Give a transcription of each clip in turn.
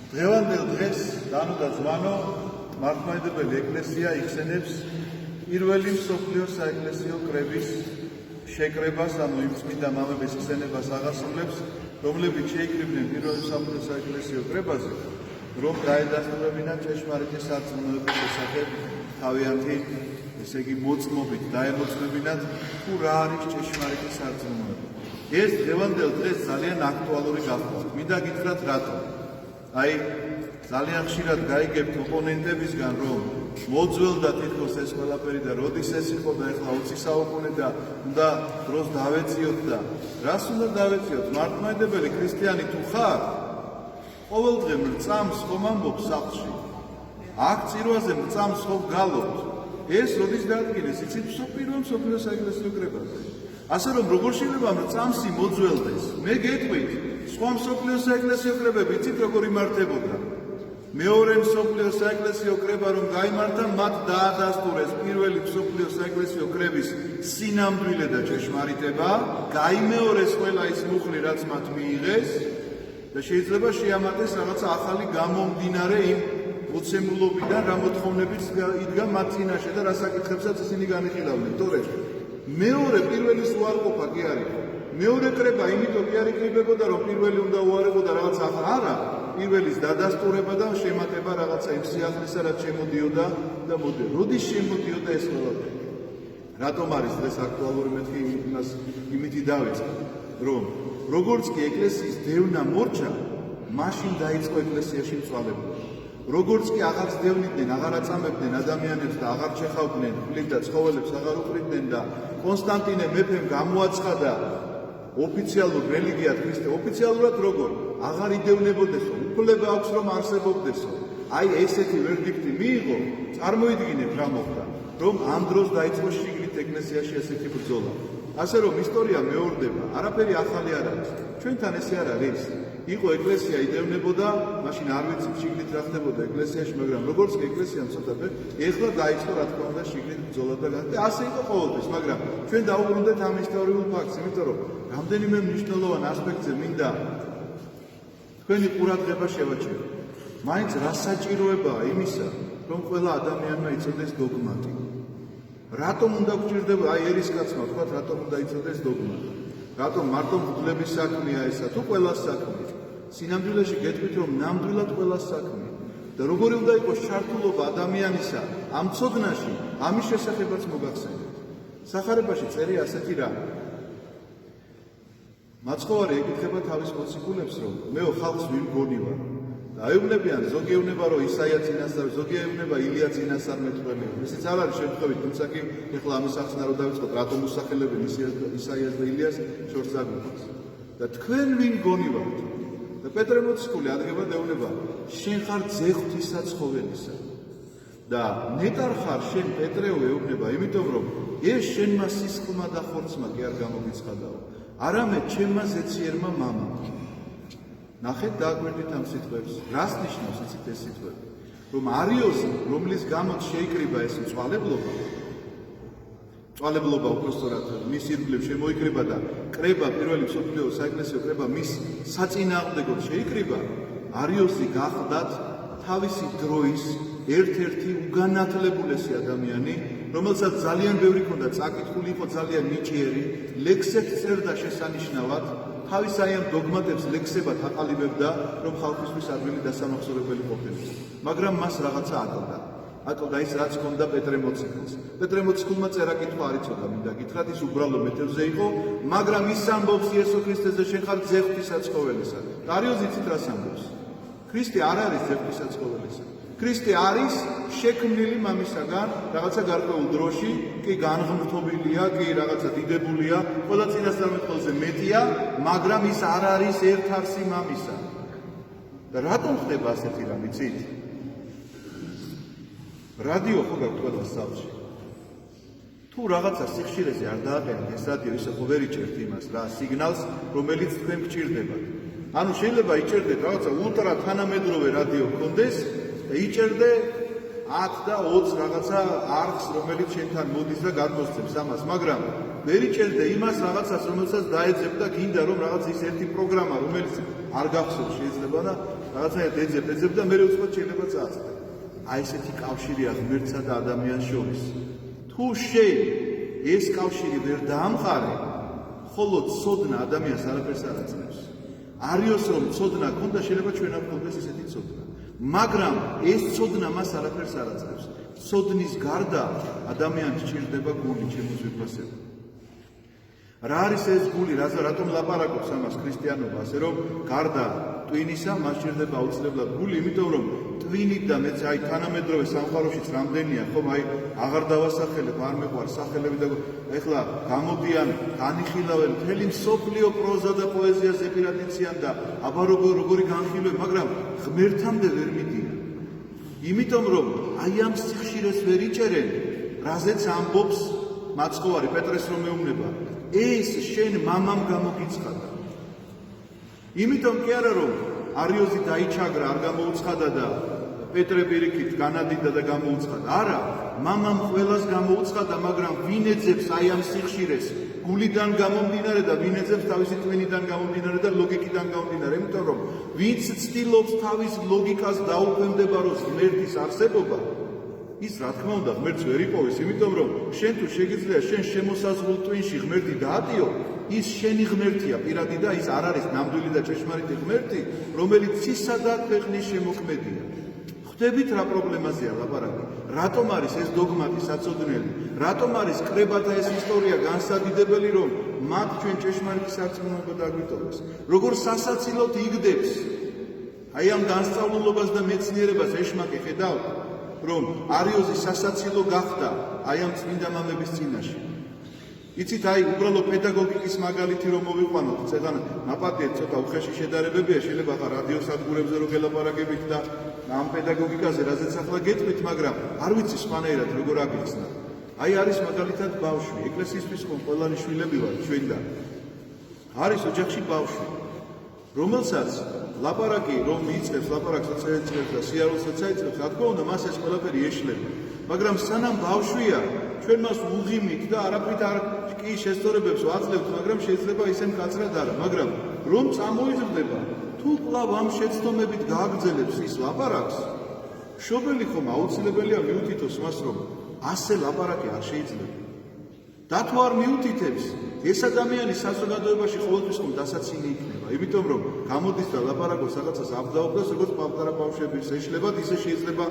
დღევანდელ დღეს დანო და ზვანო მართლმადიდებელი ეკლესია იხსენებს პირველი მსოფლიო საეკლესიო კრების შეკრებას, ანუ იმ წმინდა მამების ხსენებას აღასრულებს, რომლებიც შეიკრიბნენ პირველი მსოფლიო საეკლესიო კრებაზე, რომ დაედასტურებინათ ჭეშმარიტი სარწმუნოების შესახებ თავიანთი, ესე იგი მოწმობით დაემოწმებინათ, თუ რა არის ჭეშმარიტი სარწმუნოება. ეს დღევანდელ დღეს ძალიან აქტუალური გახლავთ. მინდა გითხრათ რატომ. აი, ძალიან ხშირად გაიგებთ ოპონენტებისგან, რომ მოძველდა თითქოს ეს ყველაფერი და როდის ეს იყო და ეხლა 20 საუკუნე და უნდა დროს დავეციოთ და რას უნდა დავეციოთ? მართლმადიდებელი ქრისტიანი თუ ხარ, ყოველდღე მრწამს ხომ ამბობ სახლში. აქ წირვაზე მრწამს ხომ გალობთ. ეს როდის დაადგინეს? იცით, პირველ მსოფლიო საეკლესიო კრებაზე. ასე რომ როგორ შეიძლება მრწამსი მოძველდეს? მე გეტყვით, სხვა მსოფლიო საეკლესიო კრებები იცით როგორ იმართებოდა? მეორე მსოფლიო საეკლესიო კრება რომ გაიმართა, მათ დაადასტურეს პირველი მსოფლიო საეკლესიო კრების სინამდვილე და ჭეშმარიტება, გაიმეორეს ყველა ის მუხლი, რაც მათ მიიღეს და შეიძლება შეამატეს რაღაცა ახალი გამომდინარე იმ მოცემულობიდან, რა მოთხოვნებიც იდგა მათ წინაშე და რა საკითხებსაც ისინი განიხილავდნენ. თორე მეორე პირველის უარყოფა კი არის. მეორე კრება იმიტომ კი არ იკრიბებოდა, რომ პირველი უნდა უარებოდა რაღაცა არა, პირველის დადასტურება და შემატება რაღაცა იმ სიახლისა, რაც შემოდიოდა და მოდიოდა. როდის შემოდიოდა ეს ყველაფერი? რატომ არის დღეს აქტუალური? მეთქი იმას იმითი დავიწყე, რომ როგორც კი ეკლესიის დევნა მორჩა, მაშინ დაიწყო ეკლესიაში მწვალებლობა. როგორც კი აღარ ძდევნიდნენ, აღარ აწამებდნენ ადამიანებს და აღარ ჩეხავდნენ ხვლით და ცხოველებს აღარ უყრიდნენ და კონსტანტინე მეფემ გამოაცხადა ოფიციალურ რელიგიად ქრისტე, ოფიციალურად როგორ? აღარ იდევნებოდესო, უფლება აქვს რომ არსებობდესო. აი ესეთი ვერდიქტი მიიღო, წარმოიდგინეთ რა მოხდა, რომ ამ დროს დაიწყო შიგნით ეკლესიაში ესეთი ბრძოლა. ასე რომ ისტორია მეორდება, არაფერი ახალი არ არის. ჩვენთან ესე არ არის. იყო ეკლესია იდევნებოდა, მაშინ არ ვიცი შიგნით რა ხდებოდა ეკლესიაში, მაგრამ როგორც კი ეკლესია მცოდაბე, ეხლა დაიწყო რა თქმა უნდა შიგნით ბრძოლა და ასე იყო ყოველთვის, მაგრამ ჩვენ დაუბრუნდეთ ამ ისტორიულ ფაქტს, იმიტომ რომ რამდენიმე მნიშვნელოვან ასპექტზე მინდა თქვენი ყურადღება შევაჩეროთ. მაინც რა საჭიროებაა იმისა, რომ ყველა ადამიანმა იცოდეს დოგმატი. რატომ უნდა გვჭირდება აი ერისკაცმა თქვა, რატომ უნდა იცოდეს დოგმატი? რატომ მარტო მღვდლების საქმეა ესა თუ ყველას საქმეა? სინამდვილეში გეტყვით, რომ ნამდვილად ყველას საქმეა. და როგორი უნდა იყოს ჩართულობა ადამიანისა ამ ცოდნაში, ამის შესახებაც მოგახსენებთ. სახარებაში წერია ასეთი რამ. მაცხოვარი ეკითხება თავის მოციქულებს, რომ მეო ხალხს ვინ გონი ვარ? და აეუბნებიან, ზოგი ეუბნება, რომ ისაია წინასწარ, ზოგი ეუბნება ილია წინასწარ მეტყველია. ესეც არ არის შემთხვევით, თუმცა კი ეხლა ამის ახსნა რო დავიწყოთ, რატომ უსახელებენ ისაიას და ილიას შორს აგვიყვანს. და თქვენ ვინ გონი ვართ? და პეტრე მოციქული ადგება და ეუბნება, შენ ხარ ძე ღვთისა ცხოველისა. და ნეტარ ხარ შენ პეტრეო ეუბნება, იმიტომ რომ ეს შენმა სისხლმა და ხორცმა კი არ გამოგიცხადაო, არამედ ჩემმა ზეციერმა მამამ. ნახეთ დააკვირდით ამ სიტყვებს, რას ნიშნავს იცით ეს სიტყვები? რომ არიოზი, რომლის გამოც შეიკრიბა ეს მწვალებლობა უпростоრად მის ირგვლივ შემოიკრიბა და კრება პირველი მსოფლიო საეკლესიო კრება მის საწინააღმდეგოდ შეიკრიბა, არიოზი გახდათ თავისი დროის ერთ-ერთი უგანათლებულესი ადამიანი, რომელსაც ძალიან ბევრი ჰქონდა წაკითხული, იყო ძალიან ნიჭიერი, ლექსებს წერდა შესანიშნავად, თავის აი ამ დოგმატებს ლექსებად აყალიბებდა, რომ ხალხისთვის ადვილი დასამახსოვრებელი ყოფილიყო. მაგრამ მას რაღაცა აკლდა ის, რაც ჰქონდა პეტრე მოციქულს. პეტრე მოციქულმა წერა-კითხვა არ იცოდა, მინდა გითხრათ, ის უბრალო მეთევზე იყო, მაგრამ ის ამბობს იესო ქრისტეზე, შენ ხარ ძე ღვთისა ცხოველისა. და არიოზი იცით რას ამბობს? ქრისტე არ არის ძე ღვთისა ცხოველისა. ქრისტე არის შექმნილი მამისაგან, რაღაცა გარკვეულ დროში, კი განღმრთობილია, კი რაღაცა დიდებულია, ყველა წინასწარმეტყველზე მეტია, მაგრამ ის არ არის ერთ-არსი მამისა. და რატომ ხდება ასეთი რამ, იცით? რადიო ხო გაქვთ ყველა სახლში? თუ რაღაცა სიხშირეზე არ დააყენეთ ეს რადიო, ისე ხო ვერ იჭერთ იმას რა სიგნალს, რომელიც თქვენ გჭირდებათ. ანუ შეიძლება იჭერდეთ რაღაცა ულტრა თანამედროვე რადიო გქონდეს და იჭერდე 10 და 20 რაღაცა არხს, რომელიც შენთან მოდის და გადმოსცემს ამას, მაგრამ ვერ იჭერდა იმას რაღაცას, რომელსაც დაეძებდა, გინდა რომ რაღაც ის ერთი პროგრამა, რომელიც არ გახსოვს შეიძლება და რაღაცაერთ ეძებდა, მე უცბად შეიძლება წააწყდა. აი ესეთი კავშირია ღმერთსა და ადამიანს შორის. თუ შენ ეს კავშირი ვერ დაამყარე, ხოლო ცოდნა ადამიანს არაფერს არ აძლევს. არიოს რომ ცოდნა ქონდა, შეიძლება ჩვენ არ გქონდეს ესეთი ცოდნა. მაგრამ ეს ცოდნა მას არაფერს არ აძლევს. ცოდნის გარდა ადამიანს სჭირდება გული, ჩემს ვიფასებ. რა არის ეს გული, რატომ ლაპარაკობს ამას ქრისტიანობა, ასე რომ გარდა ტვინისა მას სჭირდება აუცილებლად გული, იმიტომ რომ ტვინით და მეც აი თანამედროვე სამყაროშიც რამდენია, ხომ აი აღარ დავასახელებ, არ მეყვარს სახელები და ეხლა გამოდიან, განიხილავენ მთელი მსოფლიო პროზა და პოეზია ზეპირატიციან და აბა როგორი განხილვები, მაგრამ ღმერთამდე ვერ მიდიან. იმიტომ რომ აი ამ სიხშირეს ვერ იჭერენ, რაზეც ამბობს მაცხოვარი პეტრეს რომ მეუბნება, ეს შენ მამამ გამოგიცხადა. იმიტომ კი არა რომ არიოზი დაიჩაგრა, არ გამოუცხადა და პეტრე პირიქით განადიდა და გამოუცხადა. არა, მამამ ყველას გამოუცხადა, მაგრამ ვინ ეძებს აი ამ სიხშირეს გულიდან გამომდინარე და ვინ ეძებს თავისი ტვინიდან გამომდინარე და ლოგიკიდან გამომდინარე, იმიტომ რომ ვინც ცდილობს თავის ლოგიკას დაუქვემდებაროს ღმერთის არსებობა, ის რა თქმა უნდა ღმერთს ვერ იპოვის, იმიტომ რომ შენ თუ შეგიძლია შენ შემოსაზღვრულ ტვინში ღმერთი დაატიო, ის შენი ღმერთია პირადი და ის არ არის ნამდვილი და ჭეშმარიტი ღმერთი, რომელიც ცისა და ქვეყნის შემოქმედია. ხვდებით რა პრობლემაზეა ლაპარაკი? რატომ არის ეს დოგმატი საწოდნელი? რატომ არის კრებათა ეს ისტორია განსადიდებელი, რომ მათ ჩვენ ჭეშმარიტი სარწმუნოება დაგვიტოვეს? როგორ სასაცილოდ იგდებს აი ამ განსწავლულობას და მეცნიერებას ეშმაკი ხედავთ, რომ არიოზი სასაცილო გახდა აი ამ წმინდა მამების წინაშე. იცით, აი უბრალოდ პედაგოგიკის მაგალითი რომ მოვიყვანოთ, ცოტა ნაპატიეთ, ცოტა უხეში შედარებებია, შეიძლება ხა რადიო სადგურებზე რო გელაპარაკებით და ამ პედაგოგიკაზე, რაზეც ახლა გეტყვით, მაგრამ არ ვიცი სხვანაირად როგორ აგიხსნა. აი არის მაგალითად ბავშვი, ეკლესიისთვის ხომ ყველანი შვილები ვართ ჩვენ და არის ოჯახში ბავშვი, რომელსაც ლაპარაკი რომ იწყებს, ლაპარაკსაც ეწევს და სიარულსაც აიწყებს, რა თქმა უნდა, მას ეს ყველაფერი ეშლება. მაგრამ სანამ ბავშვია, ჩვენ მას უღიმით და არაფრით არ კი შესწორებებს ვაძლევთ, მაგრამ შეიძლება ისე მკაცრად არა, მაგრამ რომ წამოიზრდება, თუ კვლავ ამ შეცდომებით გააგრძელებს ის ლაპარაკს, მშობელი ხომ აუცილებელია მიუთითოს მას, რომ ასე ლაპარაკი არ შეიძლება. და თუ არ მიუთითებს, ეს ადამიანი საზოგადოებაში ყოველთვის ხომ დასაცინი იქნება, იმიტომ რომ გამოდის და ლაპარაკობს რაღაცას აბდაობს, როგორც პაპტარა ბავშვების ეშლებათ, ისე შეიძლება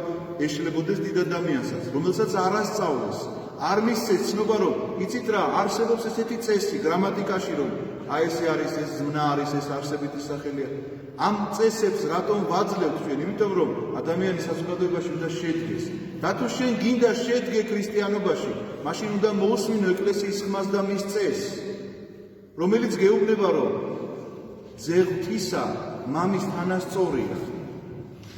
ეშლებოდეს დიდ ადამიანსაც, რომელსაც არ ასწავლეს, არ მისცეს ცნობა, რომ იცით რა, არსებობს ესეთი წესი გრამატიკაში, რომ აი ესე არის, ეს ზმნა არის, ეს არსებითი სახელია. ამ წესებს რატომ ვაძლევთ ჩვენ? იმიტომ რომ ადამიანი საზოგადოებაში უნდა შედგეს. და თუ შენ გინდა შედგე ქრისტიანობაში, მაშინ უნდა მოусმინო ეკლესიის ხმას და მის წესს, რომელიც გეუბნება, რომ ძეღვთისა მამის თანასწორია.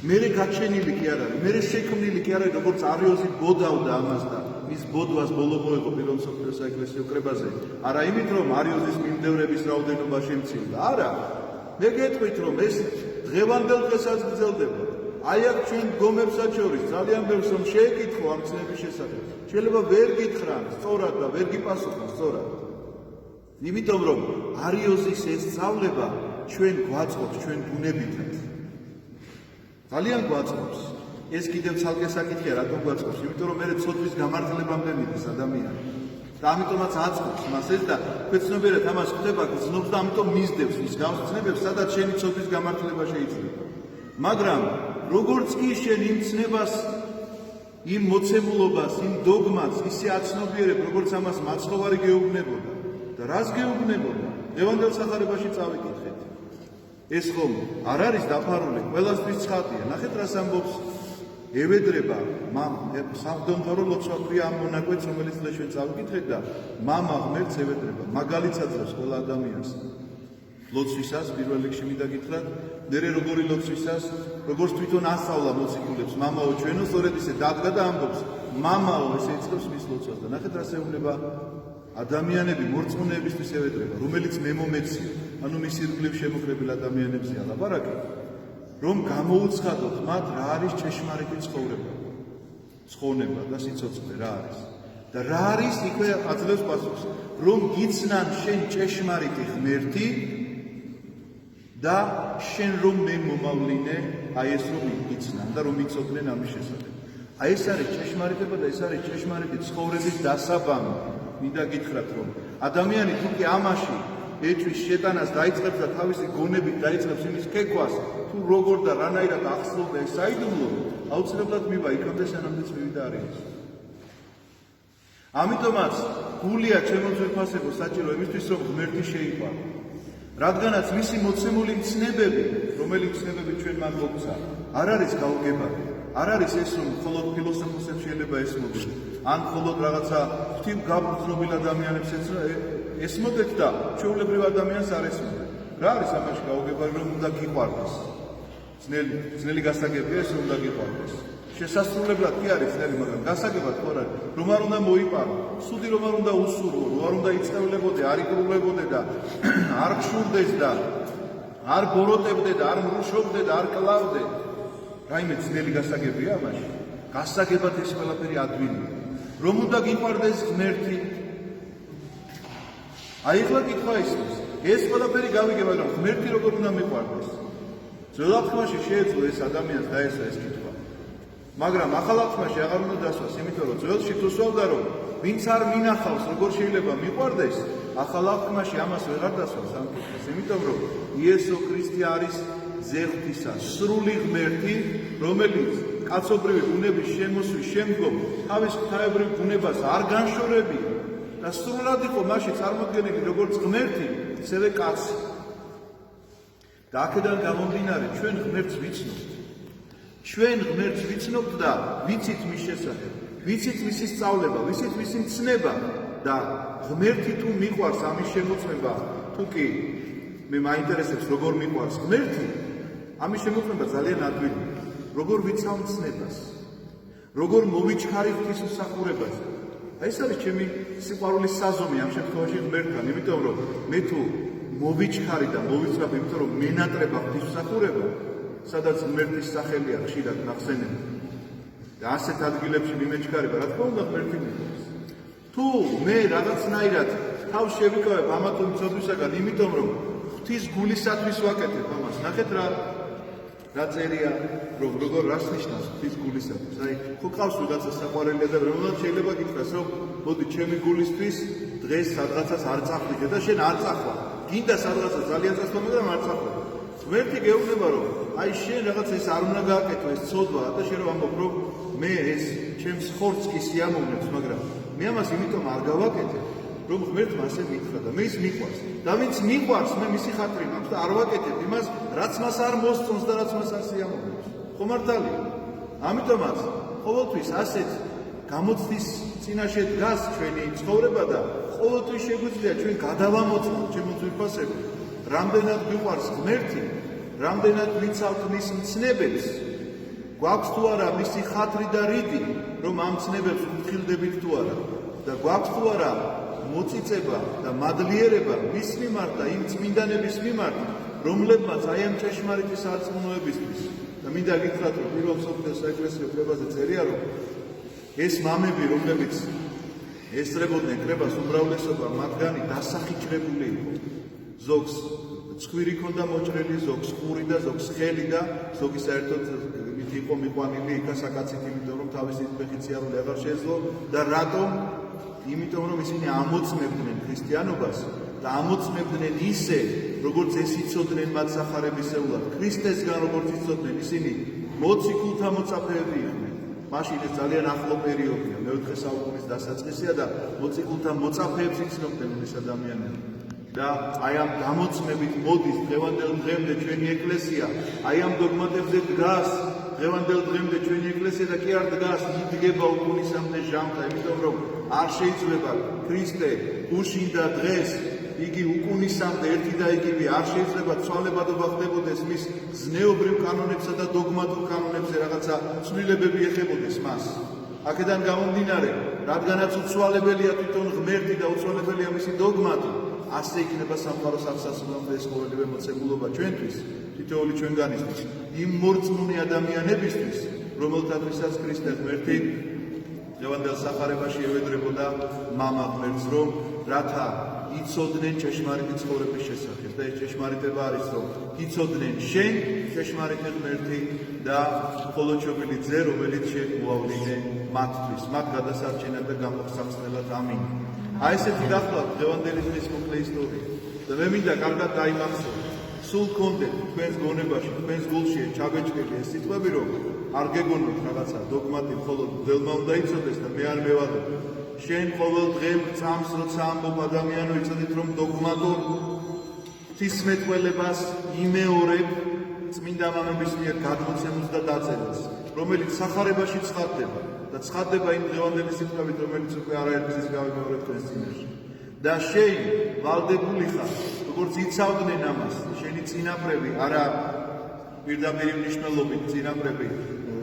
მერე გაჩენილი კი არ არის, მერე შექმნილი კი არ არის, როგორც არიოზი ბოდავდა ამას და მის ბოდვას ბოლო მოეყო პირველ მსოფლიო საეკლესიო კრებაზე. არა იმით, რომ არიოზის მიმდევრების რაოდენობა შემცირდა. არა, მე გეტყვით, რომ ეს დღევანდელ დღესაც გრძელდება. აი აქ ჩვენ გომებსაც შორის ძალიან ბევრს რომ შეეკითხო ამ ცნების შესახებ. შეიძლება ვერ გითხრან სწორად და ვერ გიპასუხონ სწორად. იმიტომ რომ არიოზის ეს სწავლება ჩვენ გვაწყობს ჩვენ ბუნებითად. ძალიან გვაწყობს. ეს კიდევ ცალკე საკითხია, რატომ გვაწყობს? იმიტომ რომ მე ცოდვის გამართლებამდე მიდის ადამიანი. და ამიტომაც აწყობს მას ეს და ქვეცნობიერად ამას ხდება, გრძნობს და ამიტომ მისდევს ის გამოცნებებს, სადაც შენი ცოდვის გამართლება შეიძლება. მაგრამ როგორც კი შენ იმ ცნებას, იმ მოცემულობას, იმ დოგმას ისე აცნობიერებ, როგორც ამას მაცხოვარი გეუბნებოდა და რას გეუბნებოდა? დღევანდელ სახარებაში წავიკითხეთ. ეს ხომ არ არის დაფარული, ყველასთვის ცხადია. ნახეთ რას ამბობს ევედრება სამღვდელმთავრო ლოცვა-ბრია ამ მონაკვეთს, რომელიც ჩვენ წავიკითხეთ და მამა ღმერთს ევედრება, მაგალითს აძლევს ყველა ადამიანს. ლოცვისას პირველ რიგში მინდა გითხრათ, მერე როგორი ლოცვისას, როგორც თვითონ ასწავლა მოციქულებს, მამაო ჩვენო, სწორედ ისე დადგა და ამბობს, მამაო ესე იწყებს მის ლოცვას და ნახეთ რას ეუბნება ადამიანები მორწმუნეებისთვის ევედრება, რომელიც მე მომეცია, ანუ მის ირგვლივ შემოკრებილ ადამიანებზეა ლაპარაკი, რომ გამოუცხადოთ მათ რა არის ჭეშმარიტი ცხოვრება და სიცოცხლე რა არის. და რა არის იქვე აძლევს პასუხს, რომ გიცნან შენ ჭეშმარიტი ღმერთი და შენ რომ მე მომავლინე, აი ეს რომ იგიცნან და რომ იცოდნენ ამის შესახებ. აი ეს არის ჭეშმარიტება და ეს არის ჭეშმარიტი ცხოვრების დასაბამი. მინდა გითხრათ რომ ადამიანი თუ კი ამაში ეჭვის შეტანას დაიწყებს და თავისი გონებით დაიწყებს იმის ქექვას, თუ როგორ და რანაირად ახსოვდა ეს საიდუმლო, აუცილებლად მივა იქამდე სანამდეც მივიდა არ არის. ამიტომაც გულია ჩემო ძვირფასებო საჭირო იმისთვის რომ ღმერთი შეიყვანო. რადგანაც მისი მოცემული ცნებები, რომელიც ცნებები ჩვენ მან მოგცა, არ არის გაუგებარი. არ არის ეს რომ მხოლოდ ფილოსოფოსებს შეიძლება ესმოდეთ, ან მხოლოდ რაღაცა ღვთივგაფრთხილ ადამიანებს ესმოდეთ და ჩვეულებრივ ადამიანს არ ესმოდეთ. რა არის ამაში გაუგებარი რომ უნდა გიყვარდეს? ძნელი გასაგებია ეს რომ უნდა გიყვარდეს. შესასრულებლად კი არის ძნელი, მაგრამ გასაგებად ხო არა, რომ არ უნდა მოიპარო, სუდი რომ არ უნდა უსურვო, რომ არ უნდა იწევლებოდე, არ იკრულებოდე და არ გშურდეს და არ ბოროტებდე და არ მრუშობდე და არ კლავდე. რაიმე ძნელი გასაგებია ამაში. გასაგებად ეს ყველაფერი ადვილია. რომ უნდა გიყვარდეს ღმერთი. აი ახლა კითხვა ისმის. ეს ყველაფერი გავიგე, მაგრამ ღმერთი როგორ უნდა მიყვარდეს? ძველ ხმაში შეეძლო ეს ადამიანს დაესვა ეს კითხვა. მაგრამ ახალ ხმაში აღარ უნდა დასვას, იმიტომ რომ ძველში თუ სვავდა რომ ვინც არ მინახავს როგორ შეიძლება მიყვარდეს, ახალ ხმაში ამას ვეღარ დასვას ამ კითხვას, იმიტომ რომ იესო ქრისტე არის ზეღვთისა სრული ღმერთი, რომელიც კაცობრივი ბუნების შემოსვის შემდგომ თავის ღვთაებრივ ბუნებას არ განშორებია და სრულად იყო მასში წარმოდგენილი როგორც ღმერთი, ისევე კაცი. და აქედან გამომდინარე ჩვენ ღმერთს ვიცნობთ. ჩვენ ღმერთს ვიცნობთ და ვიცით მის შესახებ, ვიცით მისი სწავლება, ვიცით მისი მცნება და ღმერთი თუ მიყვარს ამის შემოწმება, თუ კი მე მაინტერესებს როგორ მიყვარს ღმერთი, ამის შემოწმება ძალიან ადვილია. როგორ ვიცავ მცნებას, როგორ მოვიჩქარი ღვთისმსახურებაზე. აი ეს არის ჩემი სიყვარულის საზომი ამ შემთხვევაში ღმერთთან, იმიტომ რომ მე თუ მოვიჩქარი და მოვიცრაფ, იმიტომ რომ მენატრება ღვთისმსახურება, სადაც ღმერთის სახელია ხშირად ნახსენები და ასეთ ადგილებში მიმეჩქარება, რა თქმა უნდა ღმერთი მიყვარს. თუ მე რაღაცნაირად თავს შევიკავებ ამა თუ იმ ცოდვისაგან, იმიტომ რომ ღვთის გულისათვის ვაკეთებ ამას, ნახეთ რა წერია, რომ როგორ რას ნიშნავს ღვთის გულისათვის. აი, ხო ყავს ვიღაცა საყვარელი და რომელსაც შეიძლება გითხრას, რომ მოდი ჩემი გულისთვის დღეს სადღაცას არ წახვიდე და შენ არ წახვა. გინდა სადღაცა ძალიან წახვა, მაგრამ არ წახვა. ღმერთი გეუბნება, რომ აი შენ რაღაც ეს არ უნდა გააკეთო ეს ცოდვა და შენ რომ ამბობ, რომ მე ეს ჩემს ხორცს კი სიამოვნებს, მაგრამ მე ამას იმიტომ არ გავაკეთებ, რომ ღმერთმა ასე მითხრა და მე ის მიყვარს. და ვინც მიყვარს, მე მისი ხატრი მაქვს და არ ვაკეთებ იმას, რაც მას არ მოსწონს და რაც მას არ სიამოვნებს. ხო მართალია? ამიტომაც ყოველთვის ასეთ გამოცდის წინაშე დგას ჩვენი ცხოვრება და ყოველთვის შეგვიძლია ჩვენ გადავამოწმოთ ჩემო ძვირფასებო, რამდენად გვიყვარს ღმერთი, რამდენად ვიცავთ მის მცნებებს, გვაქვს თუ არა მისი ხატრი და რიდი, რომ ამ მცნებებს ვფრთხილდებით თუ არა და გვაქვს თუ არა მოწიწება და მადლიერება მის მიმართ და იმ წმინდანების მიმართ, რომლებმაც აი ამ ჭეშმარიტი სარწმუნოებისთვის და მინდა გითხრათ, რომ პირველ მსოფლიო საეკლესიო კრებაზე წერია, რომ ეს მამები, რომლებიც ესწრებოდნენ კრებას, უმრავლესობა მათგანი დასახიჭრებული იყო. ზოგს ცხვირი ჰქონდა მოჭრილი, ზოგს ყური და ზოგს ხელი და ზოგი საერთოდ იყო მიყვანილი იქასაკაცით, იმიტომ რომ თავისი ფეხით სიარული აღარ შეეძლო და რატომ? იმიტომ რომ ისინი ამოწმებდნენ ქრისტიანობას და ამოწმებდნენ ისე, როგორც ეს იცოდნენ მათ სახარებისეულად. ქრისტესგან როგორც იცოდნენ, ისინი მოციქულთა მოწაფეები იყვნენ. მაშინ ეს ძალიან ახლო პერიოდია, მეოთხე საუკუნის დასაწყისია და მოციქულთა მოწაფეებს იცნობდნენ ეს ადამიანები. და აი ამ დამოწმებით მოდის დღევანდელ დღემდე ჩვენი ეკლესია, აი ამ დოგმატებზე დგას დღევანდელ დღემდე ჩვენი ეკლესია და კი არ დგას, იდგება უკუნისამდე ჟამთა, იმიტომ რომ არ შეიძლება ქრისტე უშინდა დღეს იგი უკუნისამდე ერთი და იგივე, არ შეიძლება ცვალებადობა ხდებოდეს მის ზნეობრივ კანონებსა და დოგმატურ კანონებზე რაღაცა ცვლილებები ეხებოდეს მას. აქედან გამომდინარე, რადგანაც უცვალებელია თვითონ ღმერთი და უცვალებელია მისი დოგმატი, ასე იქნება სამყაროს აღსასრულამდე ეს ყოველივე მოცემულობა ჩვენთვის, თითოეული ჩვენგანისთვის, იმ მორწმუნე ადამიანებისთვის, რომელთათვისაც ქრისტე ღმერთი დღევანდელ სახარებაში ევედრებოდა მამა ღმერთს, რომ რათა იცოდნენ ჭეშმარიტი ცხოვრების შესახებ და ეს ჭეშმარიტება არის, რომ იცოდნენ შენ ჭეშმარიტი ღმერთი და მხოლოდშობილი ძე, რომელიც შენ უავლინე მათთვის, მათ გადასარჩენად და გამოგსახსნელად. ამინ. აი ესეთი გახლავთ დღევანდელი დღის მოკლე ისტორია და მე მინდა კარგად დაიმახსოვროთ. სულ გქონდეთ თქვენს გონებაში, თქვენს გულში ჩაბეჭდილი ეს სიტყვები, რომ არ გეგონოთ რაღაცა დოგმატი, მხოლოდ მგელმა უნდა იცოდეს და მე არ მევადებ. შენ ყოველ დღე წამს როცა ამბობ ადამიანო, იცოდით რომ დოგმატურ ღვთისმეტყველებას იმეორებ წმინდა მამების მიერ გადმოცემულს და დაწერილს, რომელიც სახარებაში ცხადდება და ცხადდება იმ დღევანდელი სიტყვებით, რომელიც უკვე არაერთგზის გავიმეორებ თქვენს წინაშე. და შენ ვალდებული ხარ, როგორც იცავდნენ ამას, შენი წინაპრები, არა პირდაპირ მნიშვნელობით წინაპრები,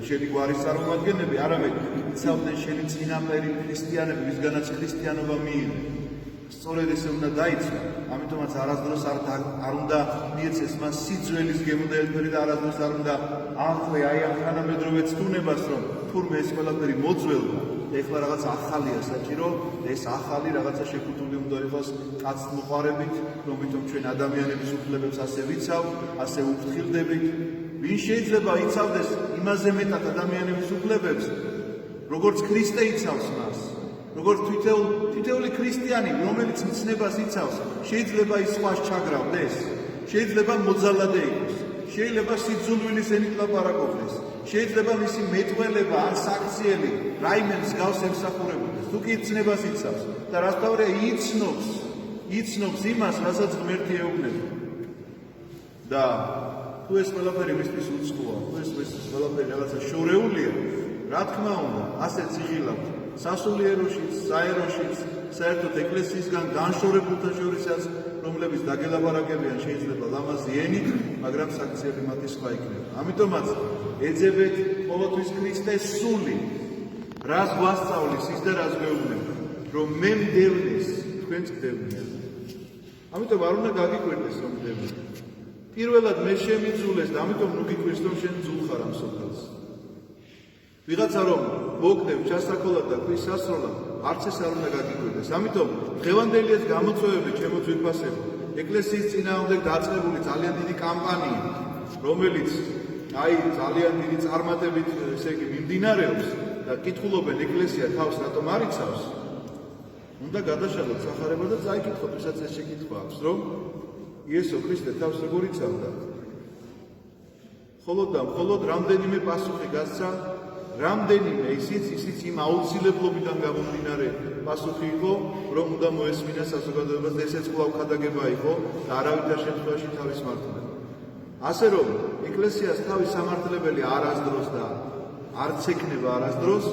შენი გვარის წარმომადგენლები, არამედ იცავდნენ შენი წინაპრები ქრისტიანები, ვისგანაც ქრისტიანობა მიიღო. სწორედ ესე უნდა დაიცვა, ამიტომაც არასდროს არ უნდა მიეცეს მას სიძველის გემოდელფერი და არასდროს არ უნდა ახვე აი ამ თანამედროვე ცდუნებას, რომ თურმე ეს ყველაფერი მოძველდა. ეხლა რაღაც ახალია საჭირო, ეს ახალი რაღაცა შეკუთული უნდა იყოს კაცთმოყარებით, რომლითაც ჩვენ ადამიანების უფლებებს ასე ვიცავთ, ასე უფრთხილდებით. ვინ შეიძლება იცავდეს იმაზე მეტად ადამიანების უფლებებს, როგორც ქრისტე იცავს მას, როგორც თითოეული ქრისტიანი, რომელიც მცნებას იცავს, შეიძლება ის სხვას ჩაგრავდეს, შეიძლება მოძალადე იყოს, შეიძლება სიძულვილის ენით ლაპარაკობდეს, შეიძლება მისი მეტყველება ან საქციელი რაიმე მსგავს ემსახურებოდეს, თუ კი ცნებას იცავს და რასთავარია იცნობს იმას, რასაც ღმერთი ეუბნება. და თუ ეს ყველაფერი მისთვის უცხოა, თუ ეს ყველაფერი რაღაცა შორეულია, რა თქმა უნდა, ასეც იღილავთ სასულიეროშიც, საეროშიც, საერთოდ ეკლესიისგან განშორებულთა შორისაც, რომლებიც დაგელაპარაკებიან შეიძლება ლამაზი ენით, მაგრამ საქციელი მათი სხვა იქნება. ამიტომაც ეძებეთ ყოველთვის ქრისტეს სული, რას გვასწავლის ის და რას გვეუბნება, რომ მე მდევნეს, თქვენც გდევნიათ. ამიტომ არ უნდა გაგიკვირდეს, რომ მდევნე. პირველად მე შემიძულეს და ამიტომ ნუ გიკვირს, რომ შენ ძულ ხარ ამ სოფელს. ვიღაცა რომ მოკდებ ჩასაქოლად და ქვის სასროლად, არც ეს არ უნდა გაგიკვირდეს. ამიტომ დღევანდელი ეს გამოწვევები, ჩემო ძვირფასებო, ეკლესიის წინააღმდეგ დაწყებული ძალიან დიდი კამპანია, რომელიც აი ძალიან დიდი წარმატებით ესე იგი მიმდინარეობს და კითხულობენ ეკლესია თავს რატომ არ იცავს, უნდა გადაშალოთ სახარება და წაიკითხოთ, ვისაც ეს შეკითხვა აქვს, რომ იესო ქრისტე თავს როგორ იცავდა. მხოლოდ რამდენიმე პასუხი გასცა, რამდენიმე ისიც იმ აუცილებლობიდან გამომდინარე პასუხი იყო, რომ უნდა მოესმინა საზოგადოებას და ესეც კვლავ ქადაგება იყო და არავითარ შემთხვევაში თავის მართლება. ასე რომ ეკლესიას თავის სამართლებელი არასდროს და არც ექნება არასდროს,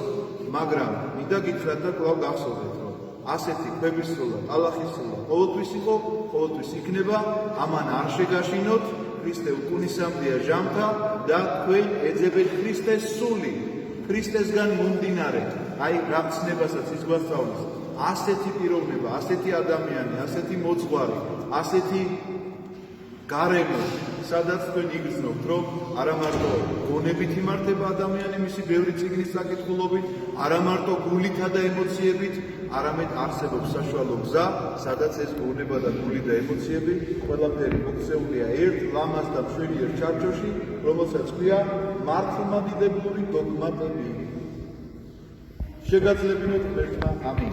მაგრამ მინდა გითხრათ და კვლავ გახსოვდეთ, რომ ასეთი ქვებისროლა, ტალახისროლა ყოველთვის იყო, ყოველთვის იქნება, ამან არ შეგაშინოთ, ქრისტე უკუნისამდეა ჟამთა და თქვენ ეძებეთ ქრისტეს სული, ქრისტესგან მომდინარე, აი რა ცნებასაც ის გვასწავლის, ასეთი პიროვნება, ასეთი ადამიანი, ასეთი მოძღვარი, ასეთი გარემო, სადაც თქვენ იგრძნობთ, რომ არა მარტო გონებით იმართება ადამიანი მისი ბევრი წიგნის საკითხულობით, არა მარტო გულითა და ემოციებით, არამედ არსებობს საშუალო გზა, სადაც ეს გონება და გული და ემოციები ყველაფერი მოქცეულია ერთ ლამაზ და მშვენიერ ჩარჩოში, რომელსაც ქვია მართლმადიდებლური დოგმატები. შეგაძლებინოთ ღმერთმა, ამინ.